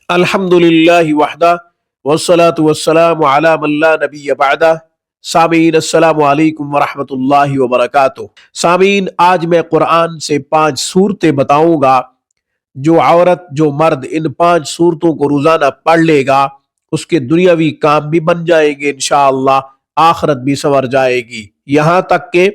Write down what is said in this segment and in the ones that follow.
الحمدللہ وحدہ والصلاة والسلام علی من لا نبی بعدہ۔ سامعین السلام علیکم ورحمۃ اللہ وبرکاتہ۔ سامعین، آج میں قرآن سے 5 صورتیں بتاؤں گا۔ جو عورت جو مرد ان 5 صورتوں کو روزانہ پڑھ لے گا اس کے دنیاوی کام بھی بن جائیں گے انشاءاللہ، آخرت بھی سنور جائے گی، یہاں تک کہ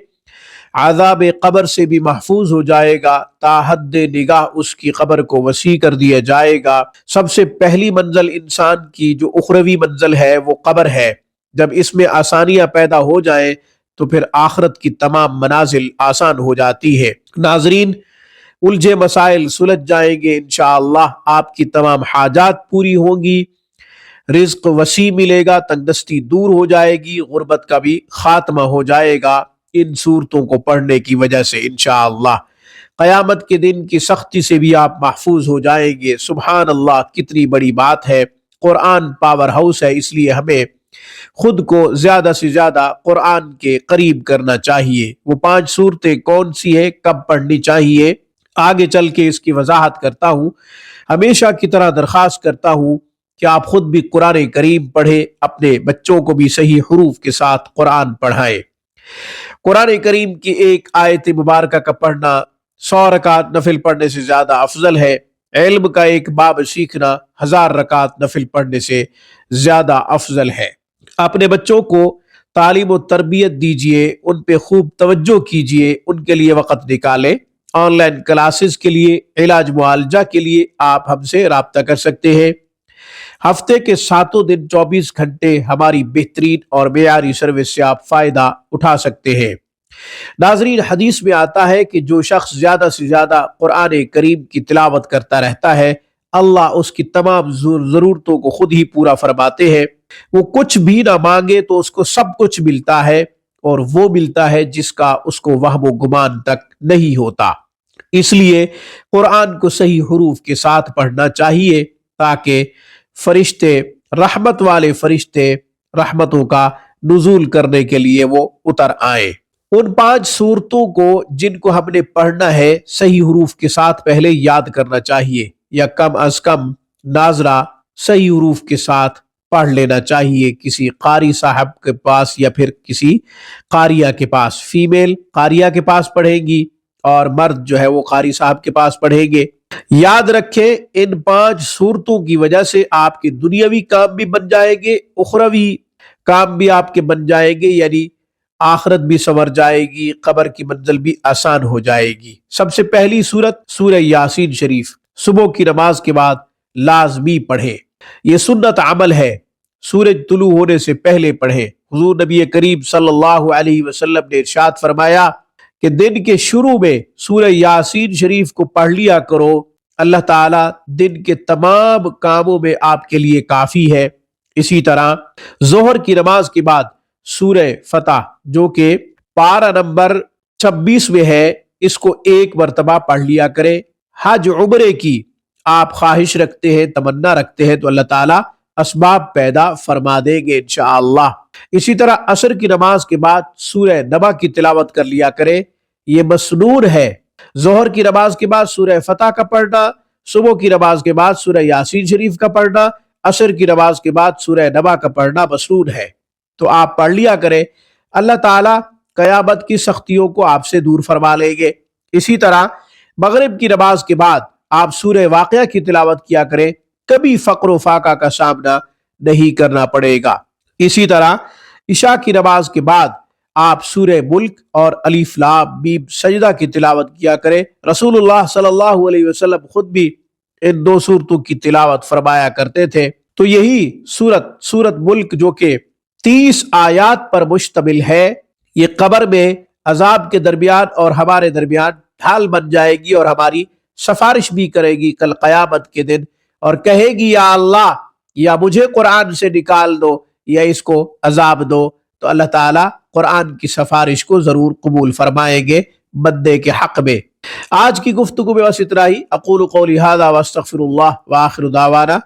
عذاب قبر سے بھی محفوظ ہو جائے گا۔ تا حد نگاہ اس کی قبر کو وسیع کر دیا جائے گا۔ سب سے پہلی منزل انسان کی جو اخروی منزل ہے وہ قبر ہے۔ جب اس میں آسانیاں پیدا ہو جائیں تو پھر آخرت کی تمام منازل آسان ہو جاتی ہے۔ ناظرین، الجھے مسائل سلجھ جائیں گے انشاءاللہ، آپ کی تمام حاجات پوری ہوں گی، رزق وسیع ملے گا، تنگ دستی دور ہو جائے گی، غربت کا بھی خاتمہ ہو جائے گا ان صورتوں کو پڑھنے کی وجہ سے انشاءاللہ۔ قیامت کے دن کی سختی سے بھی آپ محفوظ ہو جائیں گے۔ سبحان اللہ، کتنی بڑی بات ہے۔ قرآن پاور ہاؤس ہے، اس لیے ہمیں خود کو زیادہ سے زیادہ قرآن کے قریب کرنا چاہیے۔ وہ 5 صورتیں کون سی ہیں، کب پڑھنی چاہیے، آگے چل کے اس کی وضاحت کرتا ہوں۔ ہمیشہ کی طرح درخواست کرتا ہوں کہ آپ خود بھی قرآن کریم پڑھیں، اپنے بچوں کو بھی صحیح حروف کے ساتھ قرآن پڑھائیں۔ قرآن کریم کی ایک آیت مبارکہ کا پڑھنا 100 رکعت نفل پڑھنے سے زیادہ افضل ہے۔ علم کا ایک باب سیکھنا 1000 رکعت نفل پڑھنے سے زیادہ افضل ہے۔ اپنے بچوں کو تعلیم و تربیت دیجیے، ان پہ خوب توجہ کیجیے، ان کے لیے وقت نکالیں۔ آن لائن کلاسز کے لیے، علاج معالجہ کے لیے آپ ہم سے رابطہ کر سکتے ہیں۔ ہفتے کے 7 دن 24 گھنٹے ہماری بہترین اور معیاری سروس سے آپ فائدہ اٹھا سکتے ہیں۔ ناظرین، حدیث میں آتا ہے کہ جو شخص زیادہ سے زیادہ قرآن کریم کی تلاوت کرتا رہتا ہے، اللہ اس کی تمام ضرورتوں کو خود ہی پورا فرماتے ہیں۔ وہ کچھ بھی نہ مانگے تو اس کو سب کچھ ملتا ہے، اور وہ ملتا ہے جس کا اس کو وہم و گمان تک نہیں ہوتا۔ اس لیے قرآن کو صحیح حروف کے ساتھ پڑھنا چاہیے تاکہ فرشتے، رحمت والے فرشتے، رحمتوں کا نزول کرنے کے لیے وہ اتر آئیں۔ ان 5 صورتوں کو جن کو ہم نے پڑھنا ہے صحیح حروف کے ساتھ پہلے یاد کرنا چاہیے، یا کم از کم ناظرہ صحیح حروف کے ساتھ پڑھ لینا چاہیے کسی قاری صاحب کے پاس یا پھر کسی قاریہ کے پاس۔ فیمیل قاریہ کے پاس پڑھیں گی اور مرد جو ہے وہ قاری صاحب کے پاس پڑھیں گے۔ یاد رکھیں، ان 5 صورتوں کی وجہ سے آپ کے دنیاوی کام بھی بن جائیں گے، اخروی کام بھی آپ کے بن جائیں گے، یعنی آخرت بھی سنور جائے گی، قبر کی منزل بھی آسان ہو جائے گی۔ سب سے پہلی سورت سورہ یاسین شریف صبح کی نماز کے بعد لازمی پڑھیں۔ یہ سنت عمل ہے، سورج طلوع ہونے سے پہلے پڑھیں۔ حضور نبی کریم صلی اللہ علیہ وسلم نے ارشاد فرمایا کہ دن کے شروع میں سورہ یاسین شریف کو پڑھ لیا کرو، اللہ تعالیٰ دن کے تمام کاموں میں آپ کے لیے کافی ہے۔ اسی طرح ظہر کی نماز کے بعد سورہ فتح جو کہ پارہ نمبر 26 میں ہے، اس کو 1 مرتبہ پڑھ لیا کریں۔ حج عمرے کی آپ خواہش رکھتے ہیں، تمنا رکھتے ہیں تو اللہ تعالیٰ اسباب پیدا فرما دیں گے انشاءاللہ۔ اسی طرح عصر کی نماز کے بعد سورہ نبا کی تلاوت کر لیا کریں، یہ مسنون ہے۔ ظہر کی نماز کے بعد سورہ فتح کا پڑھنا، صبح کی نماز کے بعد سورہ یاسین شریف کا پڑھنا، عصر کی نماز کے بعد سورہ نبا کا پڑھنا مسنون ہے، تو آپ پڑھ لیا کریں۔ اللہ تعالیٰ قیامت کی سختیوں کو آپ سے دور فرما لیں گے۔ اسی طرح مغرب کی نماز کے بعد آپ سورہ واقعہ کی تلاوت کیا کریں، کبھی فقر و فاقہ کا سامنا نہیں کرنا پڑے گا۔ اسی طرح عشاء کی نماز کے بعد آپ سورہ ملک اور الف لام میم سجدہ کی تلاوت کیا کریں۔ رسول اللہ صلی اللہ علیہ وسلم خود بھی ان 2 صورتوں کی تلاوت فرمایا کرتے تھے۔ تو یہی سورت ملک جو کہ 30 آیات پر مشتمل ہے، یہ قبر میں عذاب کے درمیان اور ہمارے درمیان ڈھال بن جائے گی، اور ہماری سفارش بھی کرے گی کل قیامت کے دن، اور کہے گی یا اللہ، یا مجھے قرآن سے نکال دو یا اس کو عذاب دو، تو اللہ تعالیٰ قرآن کی سفارش کو ضرور قبول فرمائیں گے بندے کے حق میں۔ آج کی گفتگو میں بس اتنا ہی۔ اقول قولی ھذا واستغفر اللہ وآخر دعوانا